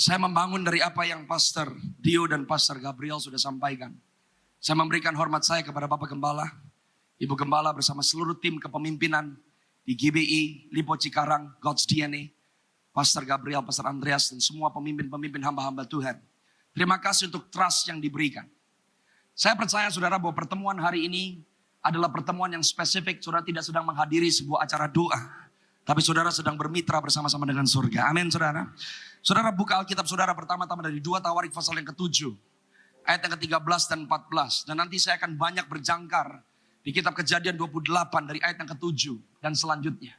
Saya membangun dari apa yang Pastor Dio dan Pastor Gabriel sudah sampaikan. Saya memberikan hormat saya kepada Bapak Gembala, Ibu Gembala bersama seluruh tim kepemimpinan di GBI, Lipo Cikarang, God's DNA, Pastor Gabriel, Pastor Andreas, dan semua pemimpin-pemimpin hamba-hamba Tuhan. Terima kasih untuk trust yang diberikan. Saya percaya saudara bahwa pertemuan hari ini adalah pertemuan yang spesifik. Saudara tidak sedang menghadiri sebuah acara doa, tapi saudara sedang bermitra bersama-sama dengan surga. Amin saudara. Saudara buka Alkitab saudara pertama-tama dari 2 Tawarik pasal yang ke-7. Ayat yang ke-13 dan 14. Dan nanti saya akan banyak berjangkar di kitab Kejadian 28 dari ayat yang ke-7 dan selanjutnya.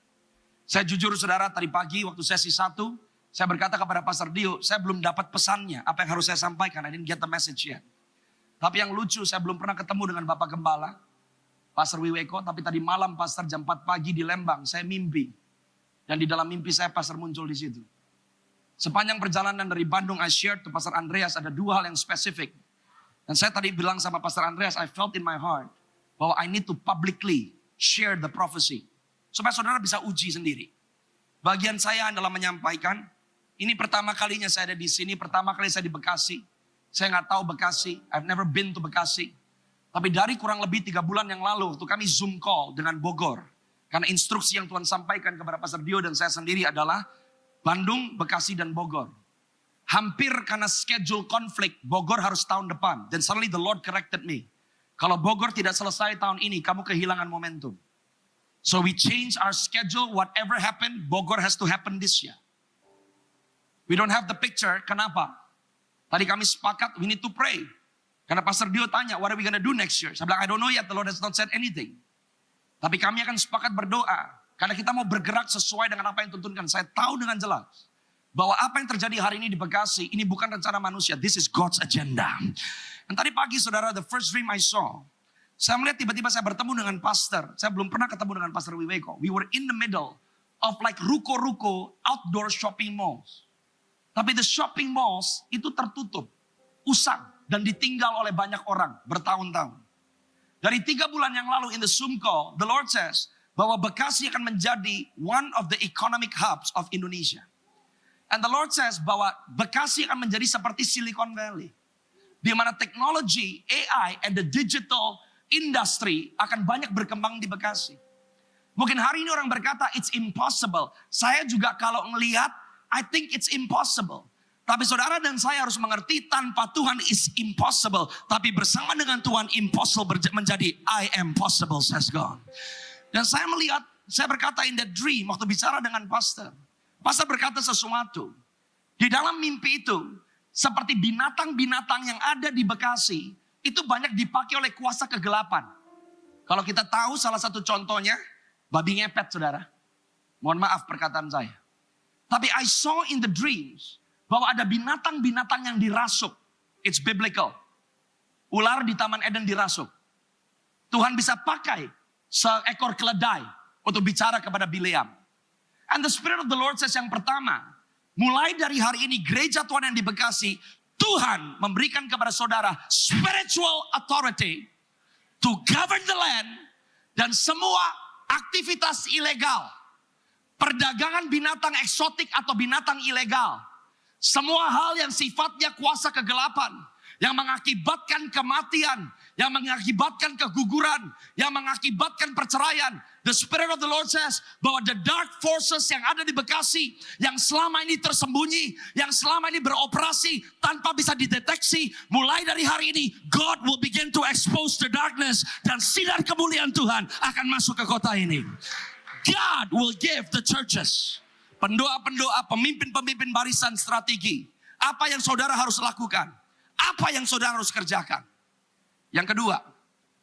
Saya jujur saudara, tadi pagi waktu sesi 1, saya berkata kepada Pastor Dio, saya belum dapat pesannya, apa yang harus saya sampaikan. I didn't get the message yet. Tapi yang lucu, saya belum pernah ketemu dengan Bapak Gembala, Pastor Wiweko, tapi tadi malam Pastor jam 4 pagi di Lembang, saya mimpi. Dan di dalam mimpi saya Pastor muncul di situ. Sepanjang perjalanan dari Bandung, I shared to Pastor Andreas ada 2 hal yang spesifik. Dan saya tadi bilang sama Pastor Andreas, I felt in my heart bahwa I need to publicly share the prophecy. Supaya saudara bisa uji sendiri. Bagian saya adalah menyampaikan, ini pertama kalinya saya ada di sini, pertama kali saya di Bekasi. Saya nggak tahu Bekasi, I've never been to Bekasi. Tapi dari kurang lebih 3 bulan yang lalu, waktu kami Zoom call dengan Bogor. Karena instruksi yang Tuhan sampaikan kepada Pastor Dio dan saya sendiri adalah Bandung, Bekasi, dan Bogor. Hampir karena schedule konflik, Bogor harus tahun depan. Dan suddenly the Lord corrected me. Kalau Bogor tidak selesai tahun ini, kamu kehilangan momentum. So we change our schedule, whatever happened, Bogor has to happen this year. We don't have the picture, kenapa? Tadi kami sepakat, we need to pray. Karena Pastor Dio tanya, what are we gonna do next year? Saya bilang, I don't know yet, the Lord has not said anything. Tapi kami akan sepakat berdoa. Karena kita mau bergerak sesuai dengan apa yang tuntunkan. Saya tahu dengan jelas bahwa apa yang terjadi hari ini di Bekasi, ini bukan rencana manusia. This is God's agenda. Dan tadi pagi saudara, the first dream I saw, saya melihat tiba-tiba saya bertemu dengan pastor. Saya belum pernah ketemu dengan Pastor Wiweko. We were in the middle of like ruko-ruko outdoor shopping malls. Tapi the shopping malls itu tertutup, usang, dan ditinggal oleh banyak orang bertahun-tahun. Dari 3 bulan yang lalu in the Zoom call, the Lord says bahwa Bekasi akan menjadi one of the economic hubs of Indonesia. And the Lord says bahwa Bekasi akan menjadi seperti Silicon Valley. Di mana teknologi, AI, and the digital industry akan banyak berkembang di Bekasi. Mungkin hari ini orang berkata, it's impossible. Saya juga kalau ngelihat, I think it's impossible. Tapi saudara dan saya harus mengerti tanpa Tuhan is impossible. Tapi bersama dengan Tuhan impossible menjadi I am possible, says God. Dan saya melihat, saya berkata in that dream waktu bicara dengan pastor. Pastor berkata sesuatu. Di dalam mimpi itu, seperti binatang-binatang yang ada di Bekasi, itu banyak dipakai oleh kuasa kegelapan. Kalau kita tahu salah satu contohnya, babi ngepet saudara. Mohon maaf perkataan saya. Tapi I saw in the dreams, bahwa ada binatang-binatang yang dirasuk. It's biblical. Ular di Taman Eden dirasuk. Tuhan bisa pakai seekor keledai untuk bicara kepada Bileam. And the Spirit of the Lord says yang pertama, mulai dari hari ini gereja Tuhan yang di Bekasi, Tuhan memberikan kepada saudara spiritual authority to govern the land dan semua aktivitas ilegal, perdagangan binatang eksotik atau binatang ilegal, semua hal yang sifatnya kuasa kegelapan, yang mengakibatkan kematian, yang mengakibatkan keguguran, yang mengakibatkan perceraian. The Spirit of the Lord says bahwa the dark forces yang ada di Bekasi, yang selama ini tersembunyi, yang selama ini beroperasi tanpa bisa dideteksi, mulai dari hari ini, God will begin to expose the darkness, dan sinar kemuliaan Tuhan akan masuk ke kota ini. God will give the churches, pendoa-pendoa, pemimpin-pemimpin barisan strategi. Apa yang saudara harus lakukan? Apa yang saudara harus kerjakan? Yang kedua,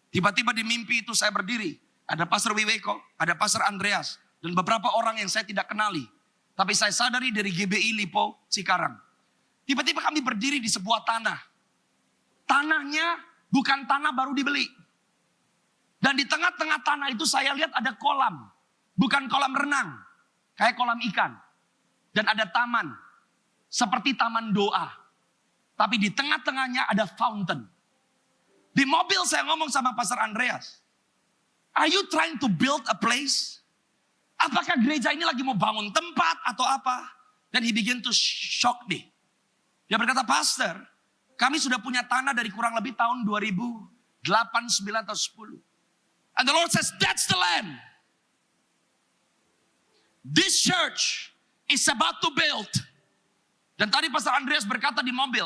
tiba-tiba di mimpi itu saya berdiri. Ada Pastor Wiweko, ada Pastor Andreas, dan beberapa orang yang saya tidak kenali. Tapi saya sadari dari GBI Lipo Cikarang. Tiba-tiba kami berdiri di sebuah tanah. Tanahnya bukan tanah baru dibeli. Dan di tengah-tengah tanah itu saya lihat ada kolam. Bukan kolam renang. Kayak kolam ikan. Dan ada taman. Seperti taman doa. Tapi di tengah-tengahnya ada fountain. Di mobil saya ngomong sama Pastor Andreas. Are you trying to build a place? Apakah gereja ini lagi mau bangun tempat atau apa? Dan he begin to shock me. Dia berkata, "Pastor, kami sudah punya tanah dari kurang lebih tahun 2008, 9 atau 10. And the Lord says, that's the land. This church is about to build." Dan tadi Pastor Andreas berkata di mobil,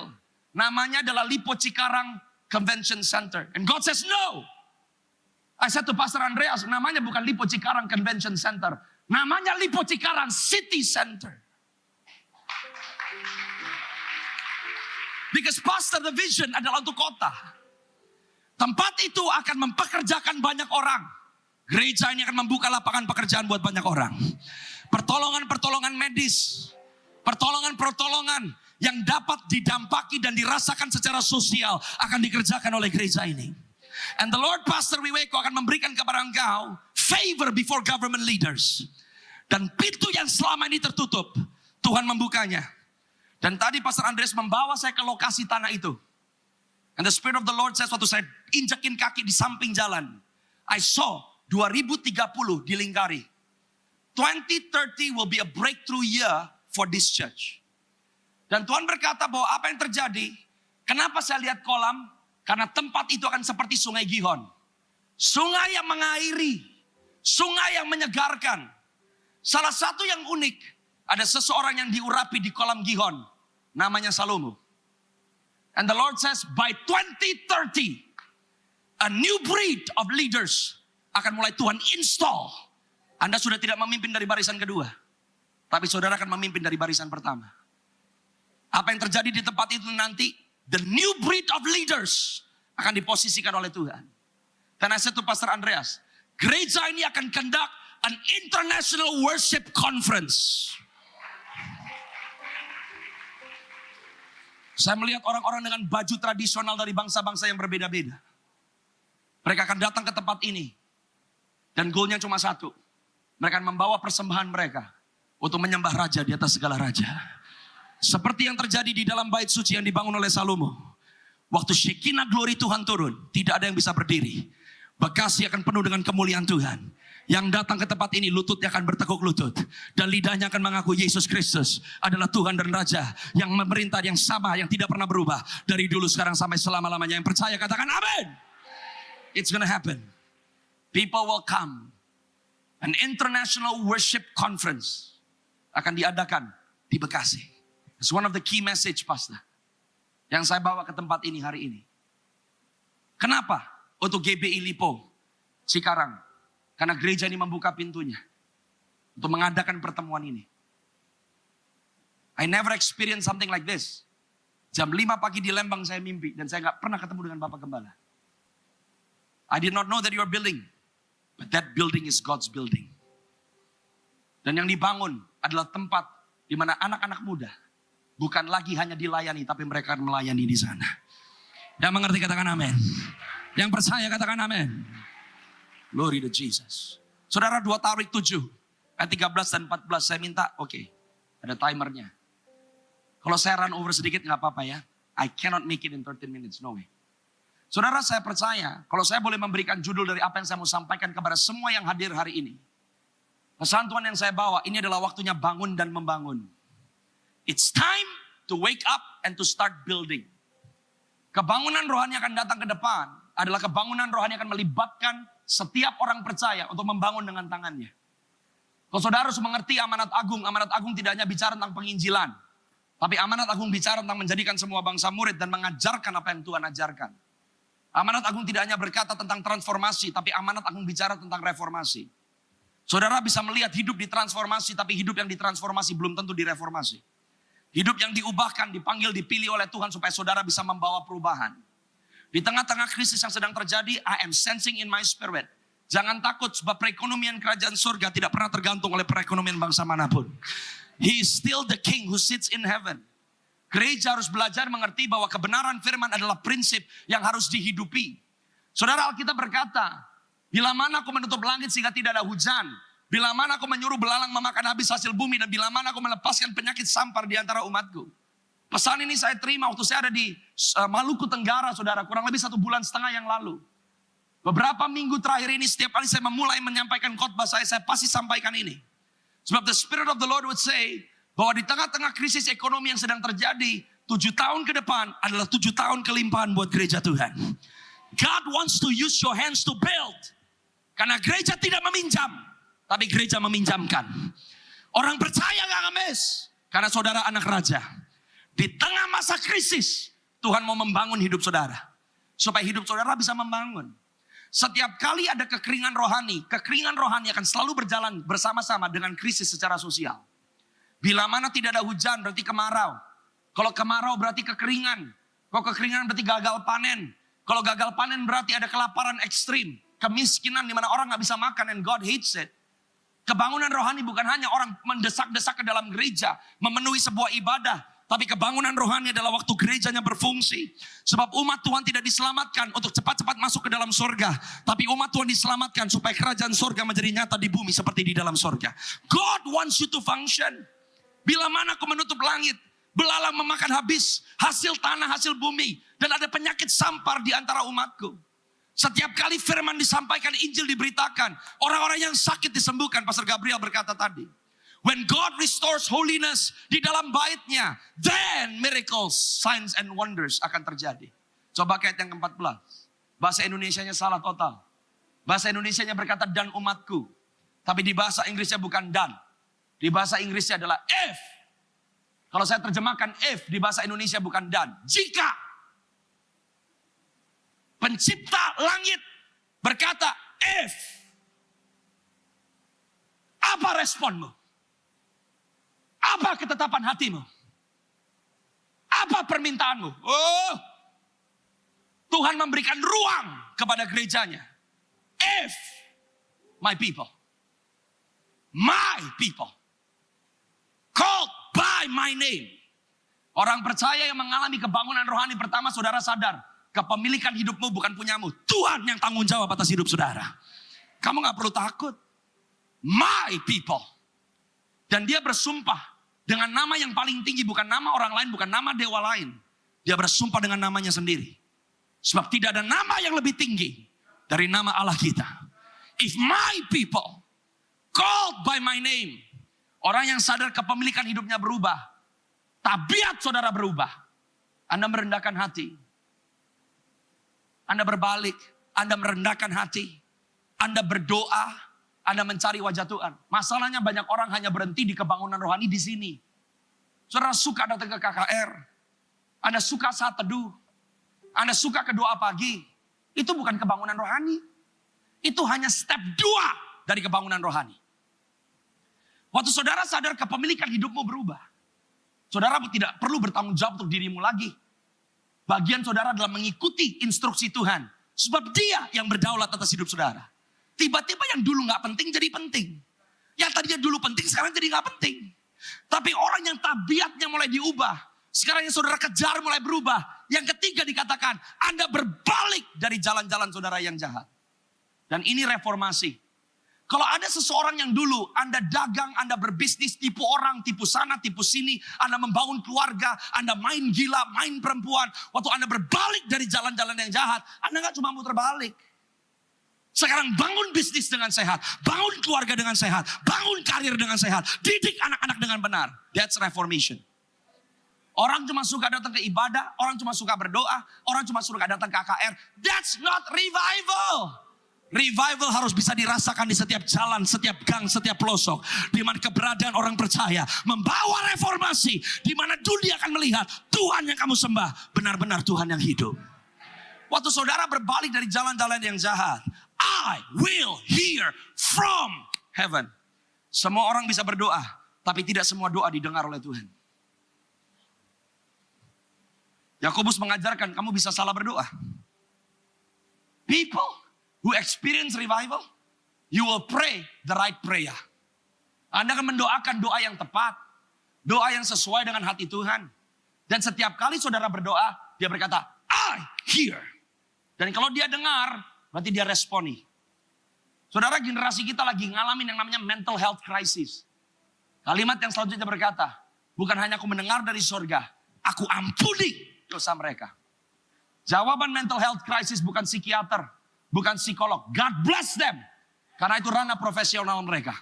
namanya adalah Lipo Cikarang Convention Center. And God says, "No." I said to Pastor Andreas, namanya bukan Lipo Cikarang Convention Center. Namanya Lipo Cikarang City Center. Because Pastor, the vision adalah untuk kota. Tempat itu akan mempekerjakan banyak orang. Gereja ini akan membuka lapangan pekerjaan buat banyak orang. Pertolongan-pertolongan medis. Pertolongan-pertolongan yang dapat didampaki dan dirasakan secara sosial akan dikerjakan oleh gereja ini. And the Lord, Pastor Wiweko, akan memberikan kepada engkau favor before government leaders. Dan pintu yang selama ini tertutup, Tuhan membukanya. Dan tadi Pastor Andreas membawa saya ke lokasi tanah itu. And the Spirit of the Lord says, waktu saya injakin kaki di samping jalan, I saw 2030 dilingkari. 2030 will be a breakthrough year for this church. Dan Tuhan berkata bahwa apa yang terjadi, kenapa saya lihat kolam? Karena tempat itu akan seperti sungai Gihon. Sungai yang mengairi, sungai yang menyegarkan. Salah satu yang unik, ada seseorang yang diurapi di kolam Gihon. Namanya Salomo. And the Lord says, by 2030, a new breed of leaders akan mulai Tuhan install. Anda sudah tidak memimpin dari barisan kedua. Tapi saudara akan memimpin dari barisan pertama. Apa yang terjadi di tempat itu nanti, the new breed of leaders akan diposisikan oleh Tuhan. Dan I said to Pastor Andreas, gereja ini akan conduct an international worship conference. Saya melihat orang-orang dengan baju tradisional dari bangsa-bangsa yang berbeda-beda. Mereka akan datang ke tempat ini. Dan goalnya cuma satu. Mereka akan membawa persembahan mereka untuk menyembah raja di atas segala raja. Seperti yang terjadi di dalam bait suci yang dibangun oleh Salomo. Waktu Shekinah glory Tuhan turun, tidak ada yang bisa berdiri. Bekasi akan penuh dengan kemuliaan Tuhan. Yang datang ke tempat ini lututnya akan bertekuk lutut. Dan lidahnya akan mengaku Yesus Kristus adalah Tuhan dan Raja. Yang memerintah yang sama, yang tidak pernah berubah. Dari dulu sekarang sampai selama-lamanya. Yang percaya katakan amin. It's gonna happen. People will come. An international worship conference akan diadakan di Bekasi. It's one of the key message, Pastor, yang saya bawa ke tempat ini hari ini. Kenapa? Untuk GBI Lipo Cikarang. Karena gereja ini membuka pintunya untuk mengadakan pertemuan ini. I never experienced something like this. Jam 5 pagi di Lembang saya mimpi dan saya gak pernah ketemu dengan Bapak Gembala. I did not know that you are building, but that building is God's building. Dan yang dibangun adalah tempat di mana anak-anak muda bukan lagi hanya dilayani, tapi mereka akan melayani di sana. Yang mengerti katakan amin. Yang percaya katakan amin. Glory to Jesus. Saudara, 2 Tarik 7 ayat 13 dan 14 saya minta, oke, ada timernya. Kalau saya run over sedikit gak apa-apa ya. I cannot make it in 13 minutes, no way. Saudara, saya percaya kalau saya boleh memberikan judul dari apa yang saya mau sampaikan kepada semua yang hadir hari ini. Pesan Tuhan yang saya bawa, ini adalah waktunya bangun dan membangun. It's time to wake up and to start building. Kebangunan rohani akan datang ke depan adalah kebangunan rohani akan melibatkan setiap orang percaya untuk membangun dengan tangannya. Kalau saudara harus mengerti amanat agung tidak hanya bicara tentang penginjilan. Tapi amanat agung bicara tentang menjadikan semua bangsa murid dan mengajarkan apa yang Tuhan ajarkan. Amanat agung tidak hanya berkata tentang transformasi, tapi amanat agung bicara tentang reformasi. Saudara bisa melihat hidup ditransformasi, tapi hidup yang ditransformasi belum tentu direformasi. Hidup yang diubahkan, dipanggil, dipilih oleh Tuhan supaya saudara bisa membawa perubahan. Di tengah-tengah krisis yang sedang terjadi, I am sensing in my spirit. Jangan takut sebab perekonomian kerajaan surga tidak pernah tergantung oleh perekonomian bangsa manapun. He is still the king who sits in heaven. Gereja harus belajar mengerti bahwa kebenaran firman adalah prinsip yang harus dihidupi. Saudara, Alkitab berkata, bila mana aku menutup langit sehingga tidak ada hujan. Bila mana aku menyuruh belalang memakan habis hasil bumi. Dan bila mana aku melepaskan penyakit sampar di antara umatku. Pesan ini saya terima waktu saya ada di Maluku Tenggara, saudara. Kurang lebih 1,5 bulan yang lalu. Beberapa minggu terakhir ini setiap kali saya memulai menyampaikan khotbah saya pasti sampaikan ini. Sebab the Spirit of the Lord would say, bahwa di tengah-tengah krisis ekonomi yang sedang terjadi, 7 tahun ke depan adalah 7 tahun kelimpahan buat gereja Tuhan. God wants to use your hands to build. Karena gereja tidak meminjam, tapi gereja meminjamkan. Orang percaya gak ngemis, karena saudara anak raja. Di tengah masa krisis, Tuhan mau membangun hidup saudara. Supaya hidup saudara bisa membangun. Setiap kali ada kekeringan rohani akan selalu berjalan bersama-sama dengan krisis secara sosial. Bila mana tidak ada hujan berarti kemarau. Kalau kemarau berarti kekeringan. Kalau kekeringan berarti gagal panen. Kalau gagal panen berarti ada kelaparan ekstrim. Kemiskinan di mana orang gak bisa makan and God hates it. Kebangunan rohani bukan hanya orang mendesak-desak ke dalam gereja, memenuhi sebuah ibadah. Tapi kebangunan rohani adalah waktu gerejanya berfungsi. Sebab umat Tuhan tidak diselamatkan untuk cepat-cepat masuk ke dalam sorga. Tapi umat Tuhan diselamatkan supaya kerajaan sorga menjadi nyata di bumi seperti di dalam sorga. God wants you to function. Bila mana kau menutup langit, belalang memakan habis hasil tanah, hasil bumi. Dan ada penyakit sampar di antara umatku. Setiap kali firman disampaikan, Injil diberitakan, orang-orang yang sakit disembuhkan. Pastor Gabriel berkata tadi, when God restores holiness di dalam baitnya, then miracles, signs and wonders akan terjadi. Coba ayat yang ke-14. Bahasa Indonesianya salah total. Bahasa Indonesianya berkata dan umatku. Tapi di bahasa Inggrisnya bukan dan. Di bahasa Inggrisnya adalah if. Kalau saya terjemahkan if di bahasa Indonesia bukan dan. Jika pencipta langit berkata if. Apa responmu? Apa ketetapan hatimu? Apa permintaanmu? Oh, Tuhan memberikan ruang kepada gerejanya. If my people called by my name. Orang percaya yang mengalami kebangunan rohani pertama, saudara sadar, kepemilikan hidupmu bukan punyamu. Tuhan yang tanggung jawab atas hidup saudara. Kamu gak perlu takut. My people. Dan dia bersumpah dengan nama yang paling tinggi, bukan nama orang lain, bukan nama dewa lain. Dia bersumpah dengan namanya sendiri. Sebab tidak ada nama yang lebih tinggi dari nama Allah kita. If my people called by my name. Orang yang sadar kepemilikan hidupnya berubah. Tabiat saudara berubah. Anda merendahkan hati. Anda berbalik. Anda merendahkan hati. Anda berdoa. Anda mencari wajah Tuhan. Masalahnya banyak orang hanya berhenti di kebangunan rohani di sini. Saudara suka datang ke KKR. Anda suka saat teduh. Anda suka ke doa pagi. Itu bukan kebangunan rohani. Itu hanya step 2 dari kebangunan rohani. Waktu saudara sadar kepemilikan hidupmu berubah. Saudara tidak perlu bertanggung jawab untuk dirimu lagi. Bagian saudara adalah mengikuti instruksi Tuhan. Sebab dia yang berdaulat atas hidup saudara. Tiba-tiba yang dulu gak penting jadi penting. Yang tadinya dulu penting sekarang jadi gak penting. Tapi orang yang tabiatnya mulai diubah. Sekarang yang saudara kejar mulai berubah. Yang ketiga dikatakan, Anda berbalik dari jalan-jalan saudara yang jahat. Dan ini reformasi. Kalau ada seseorang yang dulu Anda dagang, Anda berbisnis, tipu orang, tipu sana, tipu sini. Anda membangun keluarga, Anda main gila, main perempuan. Waktu Anda berbalik dari jalan-jalan yang jahat, Anda gak cuma muter balik. Sekarang bangun bisnis dengan sehat, bangun keluarga dengan sehat, bangun karir dengan sehat, didik anak-anak dengan benar. That's reformation. Orang cuma suka datang ke ibadah, orang cuma suka berdoa, orang cuma suka datang ke KKR. That's not revival. Revival harus bisa dirasakan di setiap jalan, setiap gang, setiap pelosok. Di mana keberadaan orang percaya membawa reformasi. Di mana dunia akan melihat Tuhan yang kamu sembah benar-benar Tuhan yang hidup. Waktu saudara berbalik dari jalan-jalan yang jahat, I will hear from heaven. Semua orang bisa berdoa, tapi tidak semua doa didengar oleh Tuhan. Yakobus mengajarkan kamu bisa salah berdoa. People who experience revival, you will pray the right prayer. Anda akan mendoakan doa yang tepat, doa yang sesuai dengan hati Tuhan. Dan setiap kali saudara berdoa, dia berkata, I hear. Dan kalau dia dengar, berarti dia responi. Saudara, generasi kita lagi ngalamin yang namanya mental health crisis. Kalimat yang selanjutnya berkata, bukan hanya aku mendengar dari surga, aku ampuni dosa mereka. Jawaban mental health crisis bukan psikiater, bukan psikolog. God bless them. Karena itu ranah profesional mereka.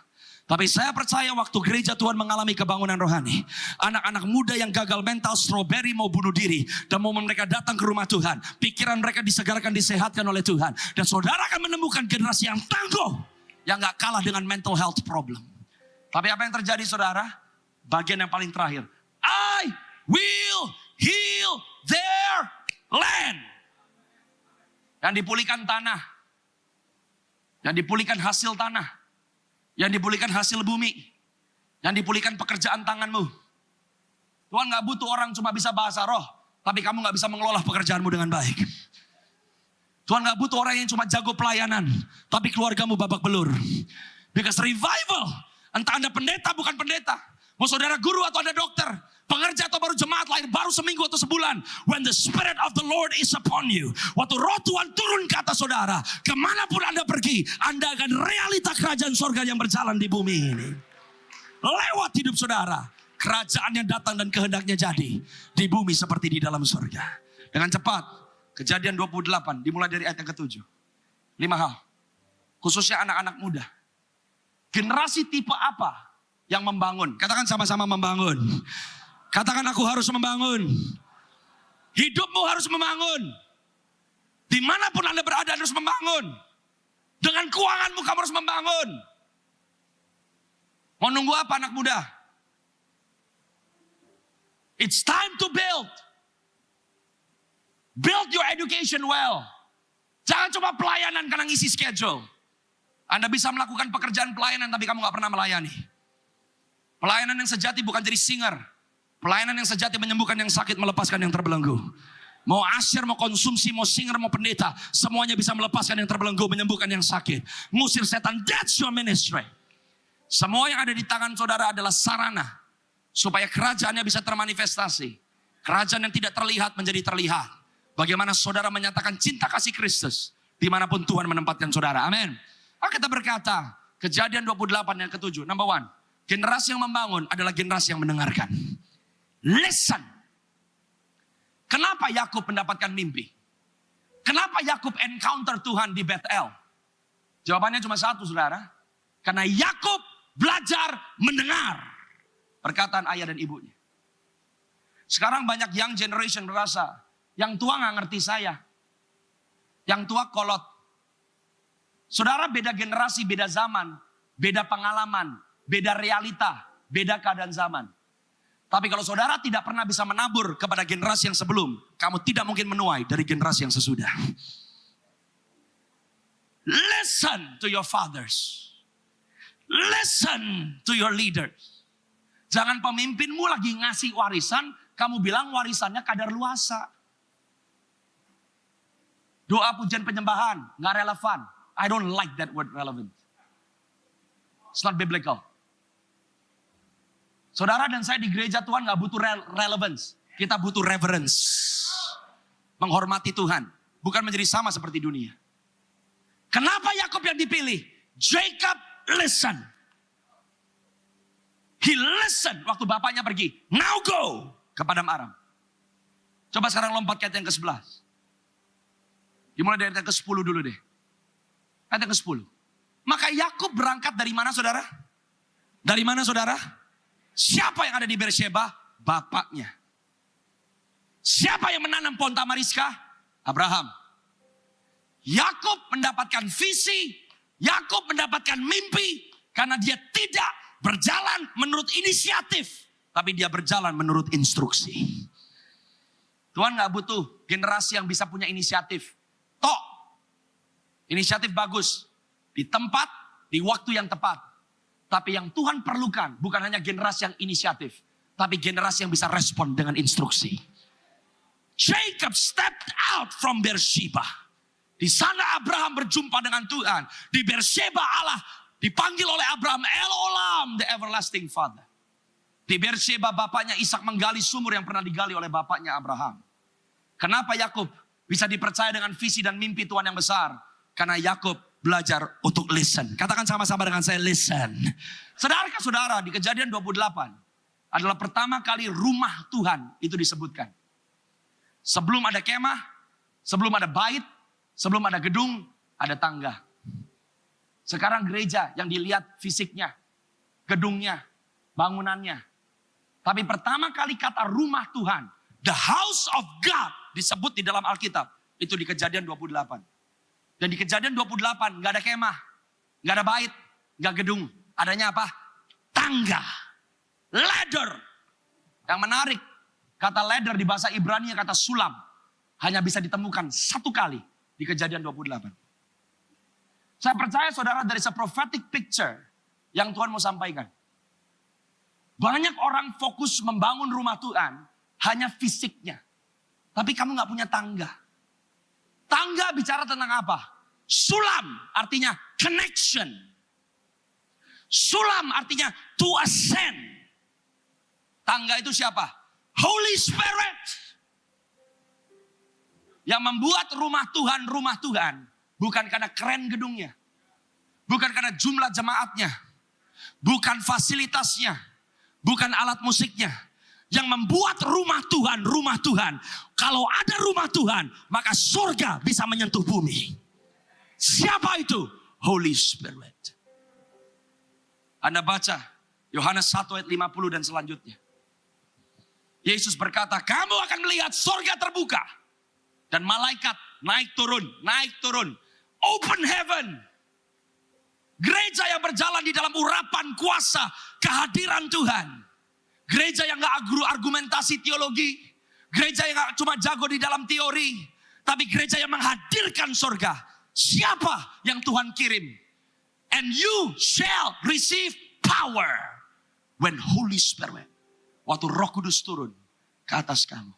Tapi saya percaya waktu gereja Tuhan mengalami kebangunan rohani, anak-anak muda yang gagal mental, strawberry mau bunuh diri, dan mau mereka datang ke rumah Tuhan, pikiran mereka disegarkan, disehatkan oleh Tuhan. Dan saudara akan menemukan generasi yang tangguh, yang gak kalah dengan mental health problem. Tapi apa yang terjadi saudara? Bagian yang paling terakhir. I will heal their land. Yang dipulihkan tanah. Yang dipulihkan hasil tanah. Yang dipulihkan hasil bumi. Yang dipulihkan pekerjaan tanganmu. Tuhan gak butuh orang cuma bisa bahasa roh, tapi kamu gak bisa mengelola pekerjaanmu dengan baik. Tuhan gak butuh orang yang cuma jago pelayanan, tapi keluargamu babak belur. Because revival, entah Anda pendeta bukan pendeta, mau saudara guru atau Anda dokter, pengerja atau baru jemaat lahir baru seminggu atau sebulan, when the Spirit of the Lord is upon you, waktu roh Tuhan turun ke atas saudara, kemanapun Anda pergi, Anda akan realita kerajaan sorga yang berjalan di bumi ini. Lewat hidup saudara, kerajaan yang datang dan kehendaknya jadi di bumi seperti di dalam sorga. Dengan cepat, Kejadian 28 dimulai dari ayat yang ke-7. 5 hal, khususnya anak-anak muda. Generasi tipe apa yang membangun? Katakan sama-sama membangun. Katakan aku harus membangun. Hidupmu harus membangun. Dimanapun Anda berada harus membangun. Dengan keuanganmu kamu harus membangun. Mau nunggu apa anak muda? It's time to build. Build your education well. Jangan cuma pelayanan karena ngisi schedule. Anda bisa melakukan pekerjaan pelayanan tapi kamu gak pernah melayani. Pelayanan yang sejati bukan jadi singer. Pelayanan yang sejati menyembuhkan yang sakit, melepaskan yang terbelenggu. Mau asyir, mau konsumsi, mau singer, mau pendeta, semuanya bisa melepaskan yang terbelenggu, menyembuhkan yang sakit. Ngusir setan, that's your ministry. Semua yang ada di tangan saudara adalah sarana supaya kerajaannya bisa termanifestasi. Kerajaan yang tidak terlihat menjadi terlihat. Bagaimana saudara menyatakan cinta kasih Kristus dimanapun Tuhan menempatkan saudara. Amin. Kita berkata, Kejadian 28 yang ke-7. Number 1, generasi yang membangun adalah generasi yang mendengarkan. Listen. Kenapa Yakub mendapatkan mimpi? Kenapa Yakub encounter Tuhan di Bethel? Jawabannya cuma satu saudara. Karena Yakub belajar mendengar perkataan ayah dan ibunya. Sekarang banyak young generation merasa, yang tua gak ngerti saya. Yang tua kolot. Saudara, beda generasi, beda zaman, beda pengalaman, beda realita, beda keadaan zaman. Tapi kalau saudara tidak pernah bisa menabur kepada generasi yang sebelum, kamu tidak mungkin menuai dari generasi yang sesudah. Listen to your fathers. Listen to your leaders. Jangan pemimpinmu lagi ngasih warisan, kamu bilang warisannya kadar luasa. Doa pujian penyembahan, gak relevan. I don't like that word relevant. It's not biblical. Saudara dan saya di gereja Tuhan gak butuh relevance. Kita butuh reverence. Menghormati Tuhan. Bukan menjadi sama seperti dunia. Kenapa Yakub yang dipilih? Jacob listen. He listen waktu bapaknya pergi. Now go ke Padang Aram. Coba sekarang lompat ke ayat yang ke-11. Dimulai dari ayat yang ke-10 dulu deh. Ayat yang ke-10. Maka Yakub berangkat dari mana saudara? Dari mana saudara? Siapa yang ada di Beersheba? Bapaknya. Siapa yang menanam pohon tamariska? Abraham. Yakub mendapatkan visi. Yakub mendapatkan mimpi. Karena dia tidak berjalan menurut inisiatif. Tapi dia berjalan menurut instruksi. Tuhan gak butuh generasi yang bisa punya inisiatif. Tok. Inisiatif bagus. Di tempat, di waktu yang tepat. Tapi yang Tuhan perlukan bukan hanya generasi yang inisiatif. Tapi generasi yang bisa respon dengan instruksi. Jacob stepped out from Beersheba. Di sana Abraham berjumpa dengan Tuhan. Di Beersheba Allah dipanggil oleh Abraham, El Olam, the everlasting father. Di Beersheba bapaknya Ishak menggali sumur yang pernah digali oleh bapaknya Abraham. Kenapa Yakub bisa dipercaya dengan visi dan mimpi Tuhan yang besar? Karena Yakub belajar untuk listen. Katakan sama-sama dengan saya, listen. Saudara-saudara, di Kejadian 28 adalah pertama kali rumah Tuhan itu disebutkan. Sebelum ada kemah, sebelum ada bait, sebelum ada gedung, ada tangga. Sekarang gereja yang dilihat fisiknya, gedungnya, bangunannya. Tapi pertama kali kata rumah Tuhan, the house of God disebut di dalam Alkitab. Itu di Kejadian 28. Dan di Kejadian 28 gak ada kemah, gak ada bait, gak gedung. Adanya apa? Tangga. Ladder. Yang menarik, kata ladder di bahasa Ibrani kata sulam. Hanya bisa ditemukan satu kali di Kejadian 28. Saya percaya saudara, dari prophetic picture yang Tuhan mau sampaikan. Banyak orang fokus membangun rumah Tuhan hanya fisiknya. Tapi kamu gak punya tangga. Tangga bicara tentang apa? Sulam artinya connection. Sulam artinya to ascend. Tangga itu siapa? Holy Spirit. Yang membuat rumah Tuhan bukan karena keren gedungnya. Bukan karena jumlah jemaatnya. Bukan fasilitasnya. Bukan alat musiknya. Yang membuat rumah Tuhan. Kalau ada rumah Tuhan, maka surga bisa menyentuh bumi. Siapa itu? Holy Spirit. Anda baca Yohanes 1 ayat 50 dan selanjutnya. Yesus berkata, kamu akan melihat surga terbuka. Dan malaikat naik turun. Open heaven. Gereja yang berjalan di dalam urapan kuasa kehadiran Tuhan. Gereja yang gak argumentasi teologi. Gereja yang gak cuma jago di dalam teori. Tapi gereja yang menghadirkan surga. Siapa yang Tuhan kirim? And you shall receive power when Holy Spirit. Waktu Roh Kudus turun ke atas kamu.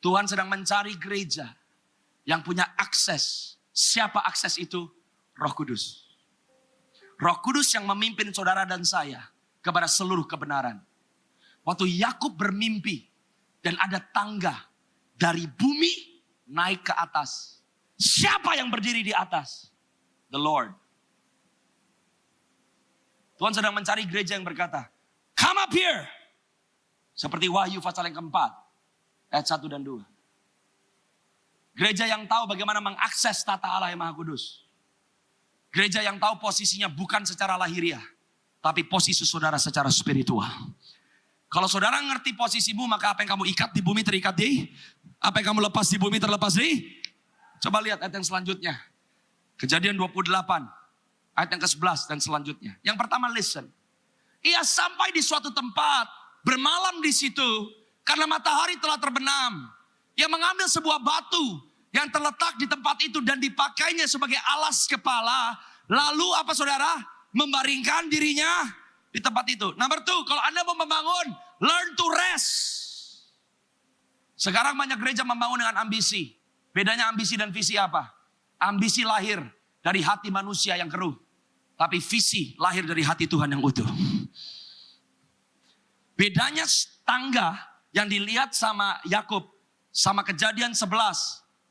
Tuhan sedang mencari gereja yang punya akses. Siapa akses itu? Roh Kudus. Roh Kudus yang memimpin saudara dan saya kepada seluruh kebenaran. Waktu Yakub bermimpi dan ada tangga dari bumi naik ke atas. Siapa yang berdiri di atas? The Lord. Tuhan sedang mencari gereja yang berkata, come up here. Seperti Wahyu pasal yang keempat, ayat 1 dan 2. Gereja yang tahu bagaimana mengakses tata Allah yang Maha Kudus. Gereja yang tahu posisinya bukan secara lahiriah, tapi posisi saudara secara spiritual. Kalau saudara ngerti posisimu, maka apa yang kamu ikat di bumi terikat di, apa yang kamu lepas di bumi terlepas di. Coba lihat ayat yang selanjutnya. Kejadian 28, ayat yang ke-11 dan selanjutnya. Yang pertama, listen. Ia sampai di suatu tempat, bermalam di situ, karena matahari telah terbenam. Ia mengambil sebuah batu yang terletak di tempat itu dan dipakainya sebagai alas kepala. Lalu apa saudara? Membaringkan dirinya di tempat itu. Number 2, kalau Anda mau membangun, learn to rest. Sekarang banyak gereja membangun dengan ambisi. Bedanya ambisi dan visi apa? Ambisi lahir dari hati manusia yang keruh. Tapi visi lahir dari hati Tuhan yang utuh. Bedanya tangga yang dilihat sama Yakub sama Kejadian 11.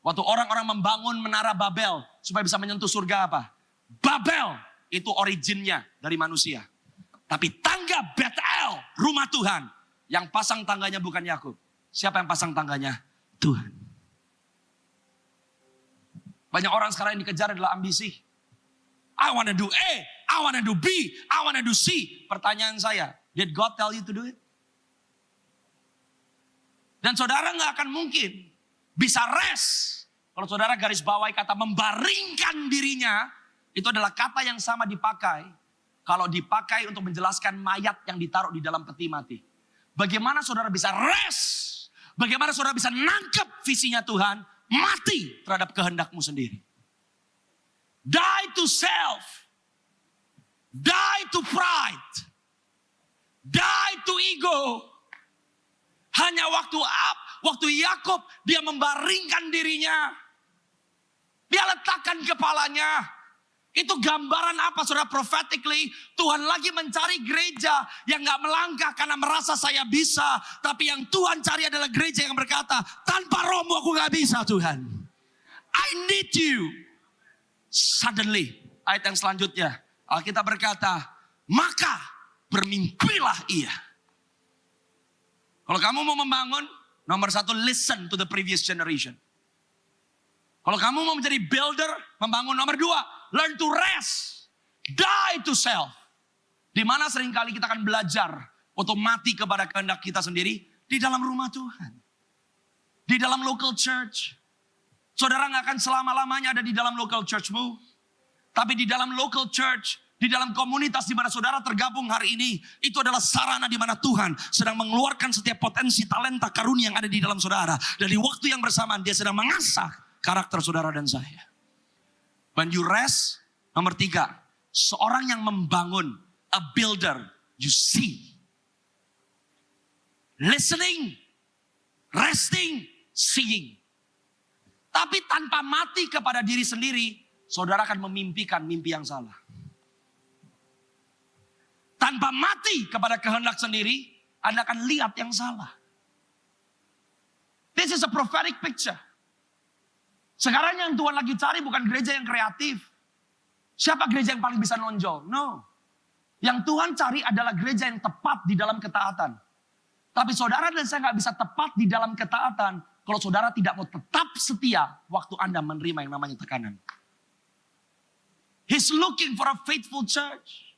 Waktu orang-orang membangun menara Babel supaya bisa menyentuh surga apa? Babel itu originnya dari manusia. Tapi tangga Betel, rumah Tuhan, yang pasang tangganya bukan Yakub. Siapa yang pasang tangganya? Tuhan. Banyak orang sekarang yang dikejar adalah ambisi. I want to do A, I want to do B, I want to do C. Pertanyaan saya, did God tell you to do it? Dan saudara gak akan mungkin bisa rest. Kalau saudara garis bawahi kata membaringkan dirinya, itu adalah kata yang sama dipakai. Kalau dipakai untuk menjelaskan mayat yang ditaruh di dalam peti mati. Bagaimana saudara bisa rest? Bagaimana saudara bisa nangkep visinya Tuhan? Mati terhadap kehendakmu sendiri. Die to self. Die to pride. Die to ego. Hanya waktu Yakub dia membaringkan dirinya. Dia letakkan kepalanya. Itu gambaran apa saudara? Prophetically Tuhan lagi mencari gereja yang gak melangkah karena merasa saya bisa. Tapi yang Tuhan cari adalah gereja yang berkata, tanpa rohmu aku gak bisa Tuhan. I need you. Suddenly, ayat yang selanjutnya, Alkitab berkata, maka bermimpilah ia. Kalau kamu mau membangun, nomor 1, listen to the previous generation. Kalau kamu mau menjadi builder, membangun, nomor 2, learn to rest. Die to self. Di mana seringkali kita akan belajar untuk mati kepada kehendak kita sendiri di dalam rumah Tuhan. Di dalam local church. Saudara gak akan selama-lamanya ada di dalam local churchmu. Tapi di dalam local church, di dalam komunitas di mana saudara tergabung hari ini, itu adalah sarana di mana Tuhan sedang mengeluarkan setiap potensi, talenta, karunia yang ada di dalam saudara. Dan di waktu yang bersamaan dia sedang mengasah karakter saudara dan saya. When you rest, nomor 3, seorang yang membangun, a builder, you see. Listening, resting, seeing. Tapi tanpa mati kepada diri sendiri, saudara akan memimpikan mimpi yang salah. Tanpa mati kepada kehendak sendiri, Anda akan lihat yang salah. This is a prophetic picture. Sekarang yang Tuhan lagi cari bukan gereja yang kreatif. Siapa gereja yang paling bisa nonjol? No. Yang Tuhan cari adalah gereja yang tepat di dalam ketaatan. Tapi saudara dan saya gak bisa tepat di dalam ketaatan kalau saudara tidak mau tetap setia waktu Anda menerima yang namanya tekanan. He's looking for a faithful church.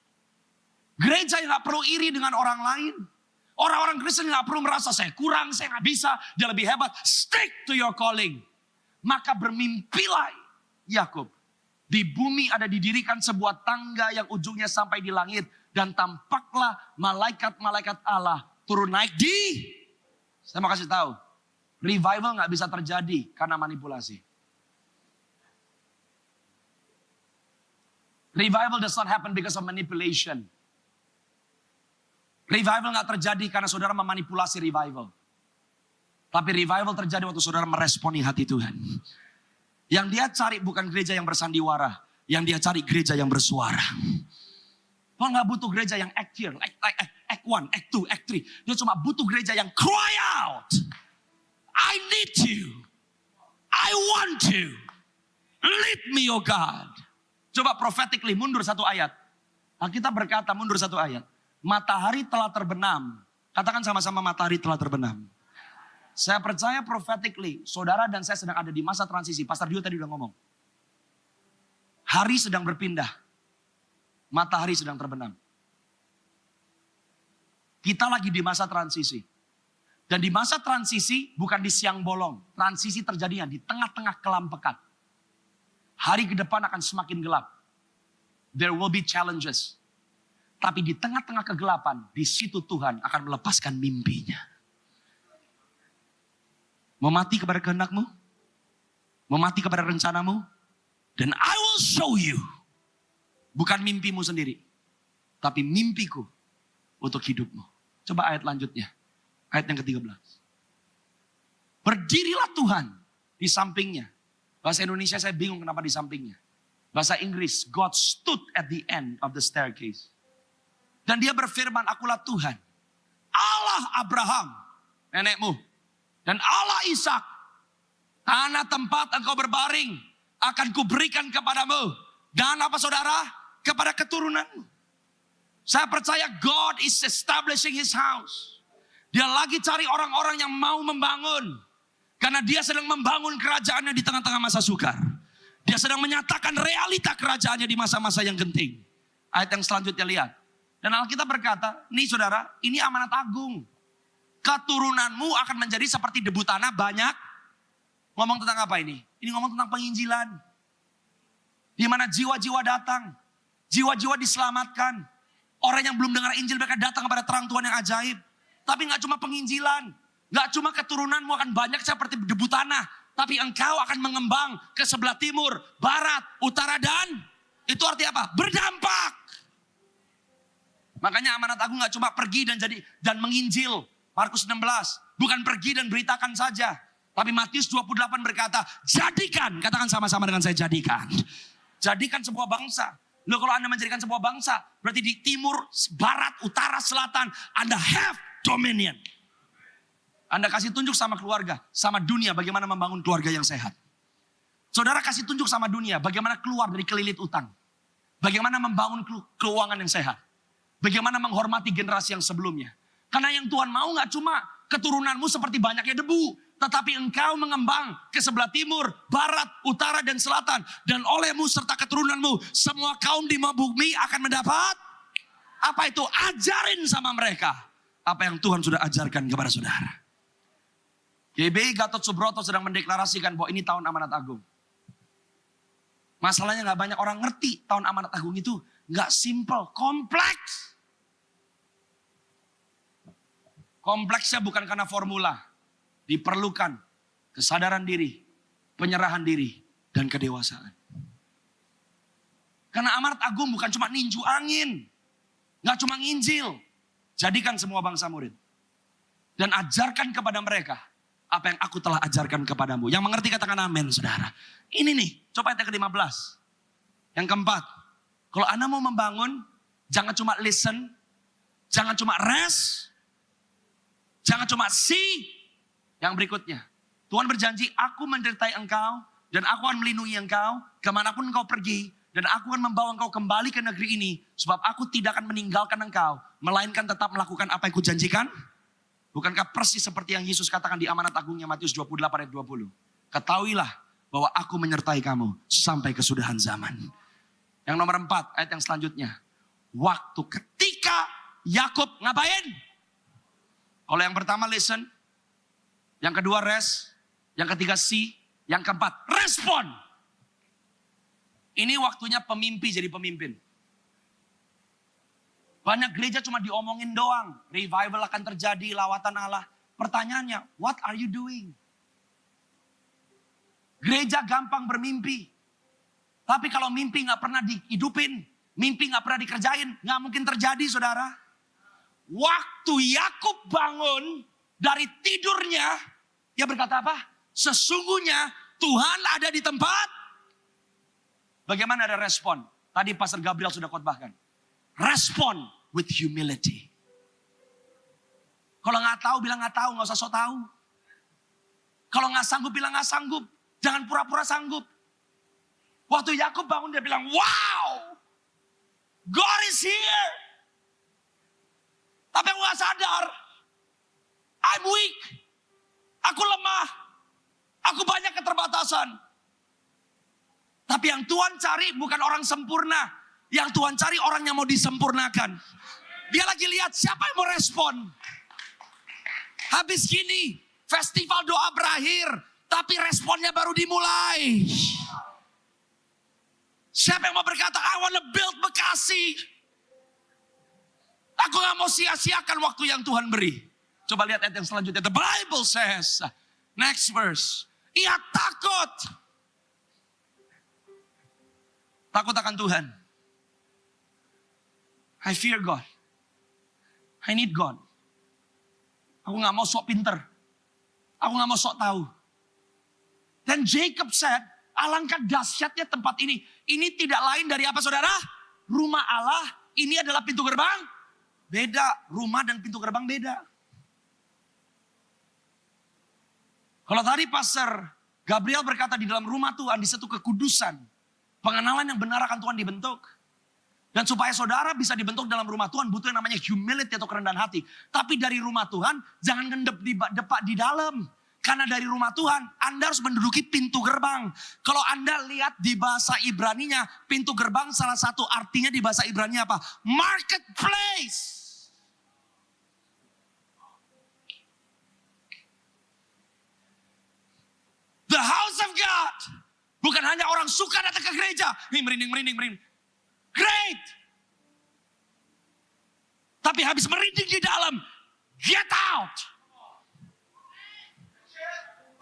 Gereja yang gak perlu iri dengan orang lain. Orang-orang Kristen yang gak perlu merasa saya kurang, saya gak bisa, dia lebih hebat. Stick to your calling. Maka bermimpilah Yakub. Di bumi ada didirikan sebuah tangga yang ujungnya sampai di langit. Dan tampaklah malaikat-malaikat Allah turun naik di. Saya mau kasih tahu. Revival gak bisa terjadi karena manipulasi. Revival does not happen because of manipulation. Revival gak terjadi karena saudara memanipulasi revival. Tapi revival terjadi waktu saudara meresponi hati Tuhan. Yang dia cari bukan gereja yang bersandiwara. Yang dia cari gereja yang bersuara. Tuhan gak butuh gereja yang act here, act 1, act 2, act 3. Dia cuma butuh gereja yang cry out. I need you. I want you. Lead me, oh God. Coba prophetically mundur satu ayat. Alkitab berkata mundur satu ayat. Matahari telah terbenam. Katakan sama-sama matahari telah terbenam. Saya percaya prophetically. Saudara dan saya sedang ada di masa transisi. Pastor Dio tadi udah ngomong. Hari sedang berpindah. Matahari sedang terbenam. Kita lagi di masa transisi. Dan di masa transisi bukan di siang bolong. Transisi terjadinya di tengah-tengah kelam pekat. Hari ke depan akan semakin gelap. There will be challenges. Tapi di tengah-tengah kegelapan, di situ Tuhan akan melepaskan mimpinya. Mau mati kepada kehendakmu? Mau mati kepada rencanamu? Dan I will show you. Bukan mimpimu sendiri. Tapi mimpiku untuk hidupmu. Coba ayat lanjutnya. Ayat yang ke-13. Berdirilah Tuhan di sampingnya. Bahasa Indonesia saya bingung kenapa di sampingnya. Bahasa Inggris, God stood at the end of the staircase. Dan dia berfirman, akulah Tuhan. Allah Abraham, nenekmu. Dan Allah Ishak. Tanah tempat engkau berbaring akan kuberikan kepadamu. Dan apa saudara? Kepada keturunanmu. Saya percaya God is establishing his house. Dia lagi cari orang-orang yang mau membangun. Karena dia sedang membangun kerajaannya di tengah-tengah masa sukar. Dia sedang menyatakan realita kerajaannya di masa-masa yang genting. Ayat yang selanjutnya lihat. Dan Alkitab berkata, nih saudara, ini amanat agung. Keturunanmu akan menjadi seperti debu tanah banyak. Ngomong tentang apa ini? Ini ngomong tentang penginjilan. Di mana jiwa-jiwa datang. Jiwa-jiwa diselamatkan. Orang yang belum dengar Injil mereka datang kepada terang Tuhan yang ajaib. Tapi gak cuma penginjilan. Gak cuma keturunanmu akan banyak seperti debu tanah. Tapi engkau akan mengembang ke sebelah timur, barat, utara dan itu artinya apa? Berdampak. Makanya amanat agung gak cuma pergi dan menginjil. Markus 16. Bukan pergi dan beritakan saja. Tapi Matius 28 berkata, jadikan. Katakan sama-sama dengan saya, jadikan. Jadikan sebuah bangsa. Loh kalau Anda menjadikan sebuah bangsa, berarti di timur, barat, utara, selatan, Anda have dominion. Anda kasih tunjuk sama keluarga, sama dunia bagaimana membangun keluarga yang sehat. Saudara kasih tunjuk sama dunia bagaimana keluar dari kelilit utang. Bagaimana membangun keuangan yang sehat. Bagaimana menghormati generasi yang sebelumnya. Karena yang Tuhan mau gak cuma keturunanmu seperti banyaknya debu. Tetapi engkau mengembang ke sebelah timur, barat, utara, dan selatan. Dan olehmu serta keturunanmu, semua kaum di bumi akan mendapat Apa itu? Ajarin sama mereka apa yang Tuhan sudah ajarkan kepada saudara. GBI Gatot Subroto sedang mendeklarasikan bahwa ini tahun amanat agung. Masalahnya gak banyak orang ngerti tahun amanat agung itu gak simple, kompleks. Kompleksnya bukan karena formula. Diperlukan kesadaran diri, penyerahan diri, dan kedewasaan. Karena amanat agung bukan cuma ninju angin. Gak cuma nginjil. Jadikan semua bangsa murid. Dan ajarkan kepada mereka apa yang aku telah ajarkan kepadamu. Yang mengerti katakan amin, saudara. Ini nih, coba ayat ke-15. Yang keempat, kalau Anda mau membangun, jangan cuma listen, jangan cuma rest, jangan cuma see. Yang berikutnya, Tuhan berjanji, aku menyertai engkau, dan aku akan melindungi engkau, kemanapun engkau pergi, dan aku akan membawa engkau kembali ke negeri ini, sebab aku tidak akan meninggalkan engkau, melainkan tetap melakukan apa yang kujanjikan. Bukankah persis seperti yang Yesus katakan di amanat agungnya Matius 28 ayat 20. Ketahuilah bahwa aku menyertai kamu sampai kesudahan zaman. Yang nomor 4 ayat yang selanjutnya. Waktu ketika Yakub ngapain? Kalau yang pertama listen. Yang kedua rest. Yang ketiga see. Yang keempat respon. Ini waktunya pemimpi jadi pemimpin. Banyak gereja cuma diomongin doang. Revival akan terjadi, lawatan Allah. Pertanyaannya, what are you doing? Gereja gampang bermimpi. Tapi kalau mimpi gak pernah dihidupin, mimpi gak pernah dikerjain, gak mungkin terjadi, saudara. Waktu Yakub bangun dari tidurnya, dia berkata apa? Sesungguhnya Tuhan ada di tempat. Bagaimana ada respon? Tadi Pastor Gabriel sudah khotbahkan. Respon with humility. Kalau gak tahu, bilang gak tahu, gak usah sok tahu. Kalau gak sanggup, bilang gak sanggup. Jangan pura-pura sanggup. Waktu Yakub bangun, dia bilang, wow, God is here. Tapi aku gak sadar. I'm weak. Aku lemah. Aku banyak keterbatasan. Tapi yang Tuhan cari bukan orang sempurna. Yang Tuhan cari orang yang mau disempurnakan. Dia lagi lihat siapa yang mau respon. Habis gini, festival doa berakhir. Tapi responnya baru dimulai. Siapa yang mau berkata, I want to build Bekasi. Aku gak mau sia-siakan waktu yang Tuhan beri. Coba lihat ayat yang selanjutnya. The Bible says, next verse. Ia takut. Takut akan Tuhan. I fear God. I need God. Aku gak mau sok pinter. Aku gak mau sok tahu. Dan Jacob said, alangkah dahsyatnya tempat ini. Ini tidak lain dari apa saudara? Rumah Allah. Ini adalah pintu gerbang. Beda. Rumah dan pintu gerbang beda. Kalau tadi Pastor Gabriel berkata di dalam rumah Tuhan di satu kekudusan. Pengenalan yang benar akan Tuhan dibentuk. Dan supaya saudara bisa dibentuk dalam rumah Tuhan butuh yang namanya humility atau kerendahan hati. Tapi dari rumah Tuhan jangan ngendep di dalam. Karena dari rumah Tuhan Anda harus menduduki pintu gerbang. Kalau Anda lihat di bahasa Ibraninya, pintu gerbang salah satu artinya di bahasa Ibrani apa? Marketplace. The house of God. Bukan hanya orang suka datang ke gereja. Nih merinding. Great. Tapi habis merinding di dalam, get out.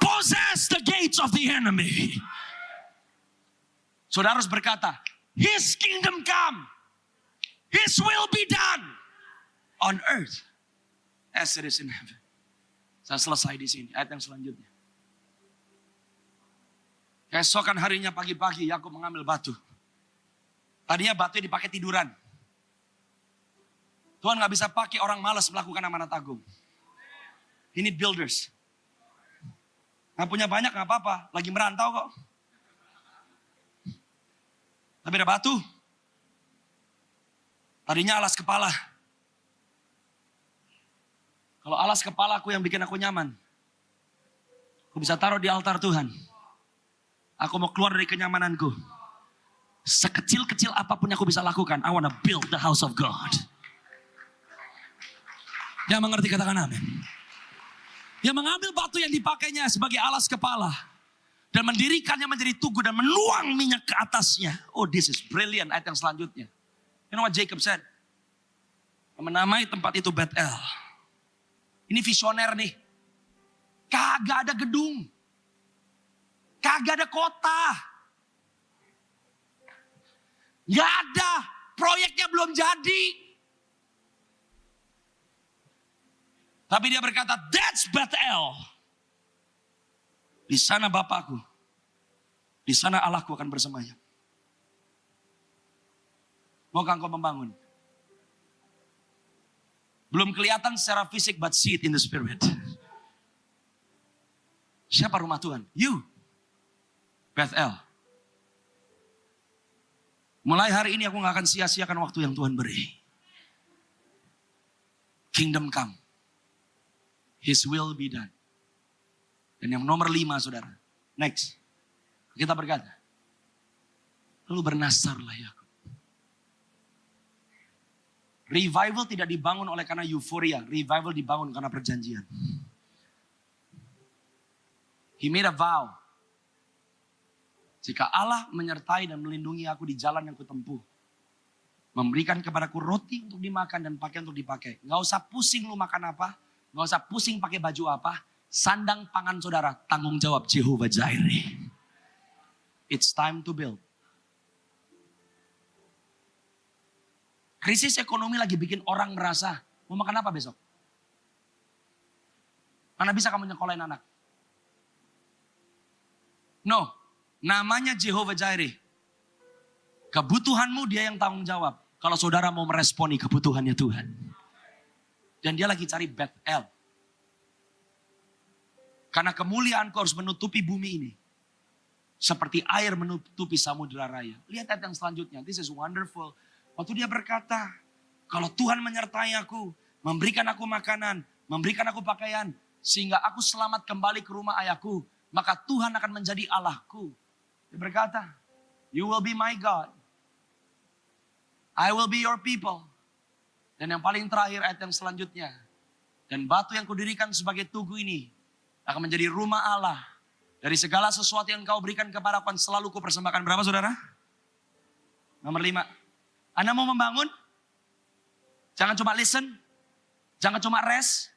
Possess the gates of the enemy. Saudara harus berkata, His kingdom come. His will be done. On earth. As it is in heaven. Saya selesai di sini. Ayat yang selanjutnya. Keesokan harinya pagi-pagi Yakub mengambil batu. Tadinya batunya dipakai tiduran. Tuhan gak bisa pakai orang malas melakukan amanat agung. Ini builders. Gak punya banyak gak apa-apa. Lagi merantau kok. Tapi ada batu. Tadinya alas kepala. Kalau alas kepala aku yang bikin aku nyaman. Aku bisa taruh di altar Tuhan. Aku mau keluar dari kenyamananku. Sekecil-kecil apapun yang aku bisa lakukan. I wanna build the house of God. Yang mengerti katakan amin. Yang mengambil batu yang dipakainya sebagai alas kepala dan mendirikannya menjadi tugu dan menuang minyak ke atasnya. Oh, this is brilliant. Ayat yang selanjutnya. You know what Jacob said? Menamai tempat itu Bethel. Ini visioner nih. Kagak ada gedung. Kagak ada kota. Gak ada. Proyeknya belum jadi. Tapi dia berkata, that's Bethel. Di sana Bapakku. Di sana Allahku akan bersemayam. Maukah engkau membangun? Belum kelihatan secara fisik, but see it in the spirit. Siapa rumah Tuhan? You. Bethel. Mulai hari ini aku gak akan sia-siakan waktu yang Tuhan beri. Kingdom come. His will be done. Dan yang nomor 5 saudara. Next. Kita berkata. Lalu bernasarlah ya. Revival tidak dibangun oleh karena euforia. Revival dibangun karena perjanjian. He made a vow. Jika Allah menyertai dan melindungi aku di jalan yang kutempuh. Memberikan kepadaku roti untuk dimakan dan pakaian untuk dipakai. Gak usah pusing lu makan apa. Gak usah pusing pakai baju apa. Sandang pangan saudara, tanggung jawab Jehovah Jireh. It's time to build. Krisis ekonomi lagi bikin orang merasa, mau makan apa besok? Mana bisa kamu nyekolahin anak? No, namanya Jehovah Jireh. Kebutuhanmu dia yang tanggung jawab. Kalau saudara mau meresponi kebutuhannya Tuhan. Dan dia lagi cari Bethel. Karena kemuliaanku harus menutupi bumi ini. Seperti air menutupi samudera raya. Lihat ayat yang selanjutnya. This is wonderful. Waktu dia berkata, kalau Tuhan menyertai aku, memberikan aku makanan, memberikan aku pakaian, sehingga aku selamat kembali ke rumah ayahku, maka Tuhan akan menjadi Allahku. Dia berkata, you will be my God. I will be your people. Dan yang paling terakhir ayat yang selanjutnya. Dan batu yang kudirikan sebagai tugu ini akan menjadi rumah Allah. Dari segala sesuatu yang kau berikan kepada aku selalu kupersembahkan. Berapa saudara? Nomor 5. Anda mau membangun? Jangan cuma listen. Jangan cuma rest.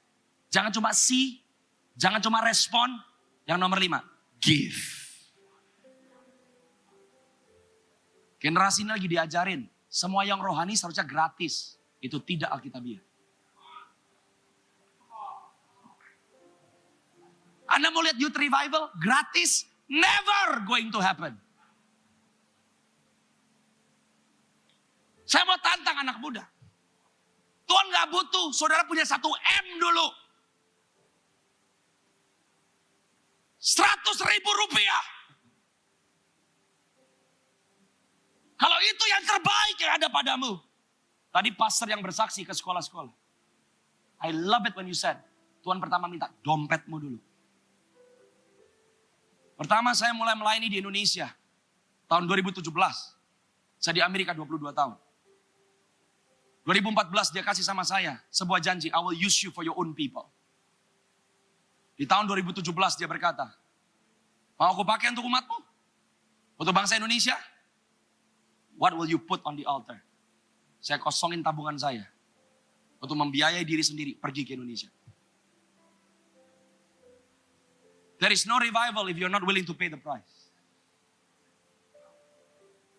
Jangan cuma see. Jangan cuma respon. Yang nomor 5. Give. Generasi ini lagi diajarin. Semua yang rohani seharusnya gratis. Itu tidak alkitabiah. Anda mau lihat youth revival? Gratis? Never going to happen. Saya mau tantang anak muda. Tuhan gak butuh, saudara punya 1 M dulu. 100.000 rupiah. Kalau itu yang terbaik yang ada padamu. Tadi pastor yang bersaksi ke sekolah-sekolah. I love it when you said, Tuhan pertama minta dompetmu dulu. Pertama saya mulai melayani di Indonesia. Tahun 2017. Saya di Amerika 22 tahun. 2014 dia kasih sama saya sebuah janji. I will use you for your own people. Di tahun 2017 dia berkata. Mau aku pakai untuk umatmu? Untuk bangsa Indonesia? What will you put on the altar? Saya kosongin tabungan saya. Untuk membiayai diri sendiri pergi ke Indonesia. There is no revival if you're not willing to pay the price.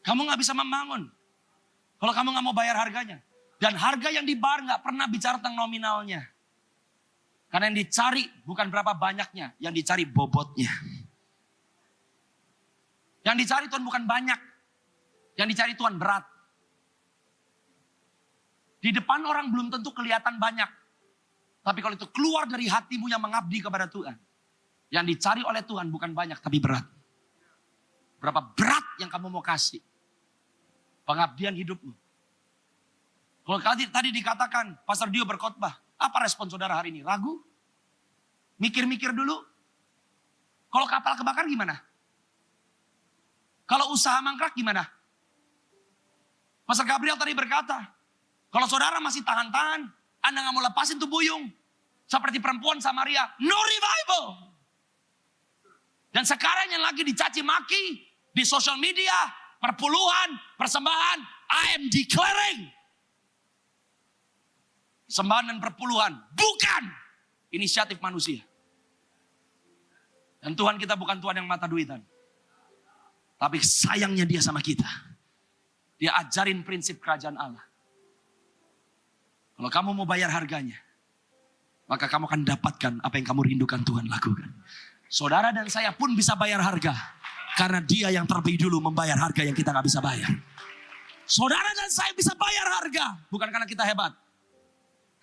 Kamu gak bisa membangun. Kalau kamu gak mau bayar harganya. Dan harga yang dibayar gak pernah bicara tentang nominalnya. Karena yang dicari bukan berapa banyaknya. Yang dicari bobotnya. Yang dicari Tuhan bukan banyak. Yang dicari Tuhan berat. Di depan orang belum tentu kelihatan banyak. Tapi kalau itu keluar dari hatimu yang mengabdi kepada Tuhan. Yang dicari oleh Tuhan bukan banyak tapi berat. Berapa berat yang kamu mau kasih. Pengabdian hidupmu. Kalau tadi dikatakan Pastor Dio berkhotbah. Apa respon saudara hari ini? Ragu? Mikir-mikir dulu? Kalau kapal kebakar gimana? Kalau usaha mangkrak gimana? Pastor Gabriel tadi berkata. Kalau saudara masih tahan-tahan, Anda nggak mau lepasin tuh buyung. Seperti perempuan Samaria, no revival. Dan sekarang yang lagi dicaci maki di sosial media, perpuluhan, persembahan, I am declaring. Sembahan dan perpuluhan bukan inisiatif manusia. Dan Tuhan kita bukan Tuhan yang mata duitan. Tapi sayangnya dia sama kita. Dia ajarin prinsip kerajaan Allah. Kalau kamu mau bayar harganya, maka kamu akan dapatkan apa yang kamu rindukan Tuhan lakukan. Saudara dan saya pun bisa bayar harga. Karena dia yang terlebih dulu membayar harga yang kita gak bisa bayar. Saudara dan saya bisa bayar harga. Bukan karena kita hebat.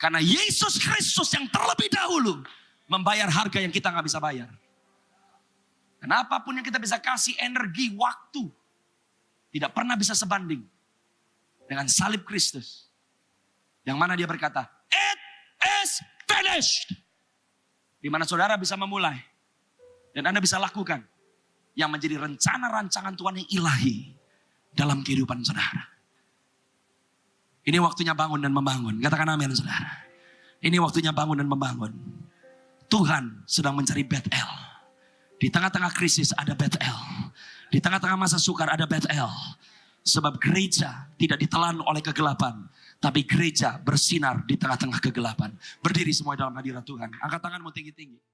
Karena Yesus Kristus yang terlebih dahulu membayar harga yang kita gak bisa bayar. Kenapa pun yang kita bisa kasih energi, waktu. Tidak pernah bisa sebanding dengan salib Kristus. Yang mana dia berkata, it is finished. Di mana saudara bisa memulai. Dan Anda bisa lakukan. Yang menjadi rencana rancangan Tuhan yang ilahi. Dalam kehidupan saudara. Ini waktunya bangun dan membangun. Katakan amin saudara. Ini waktunya bangun dan membangun. Tuhan sedang mencari Bethel. Di tengah-tengah krisis ada Bethel. Di tengah-tengah masa sukar ada Bethel. Sebab gereja tidak ditelan oleh kegelapan. Tapi gereja bersinar di tengah-tengah kegelapan. Berdiri semua dalam hadirat Tuhan. Angkat tanganmu tinggi-tinggi.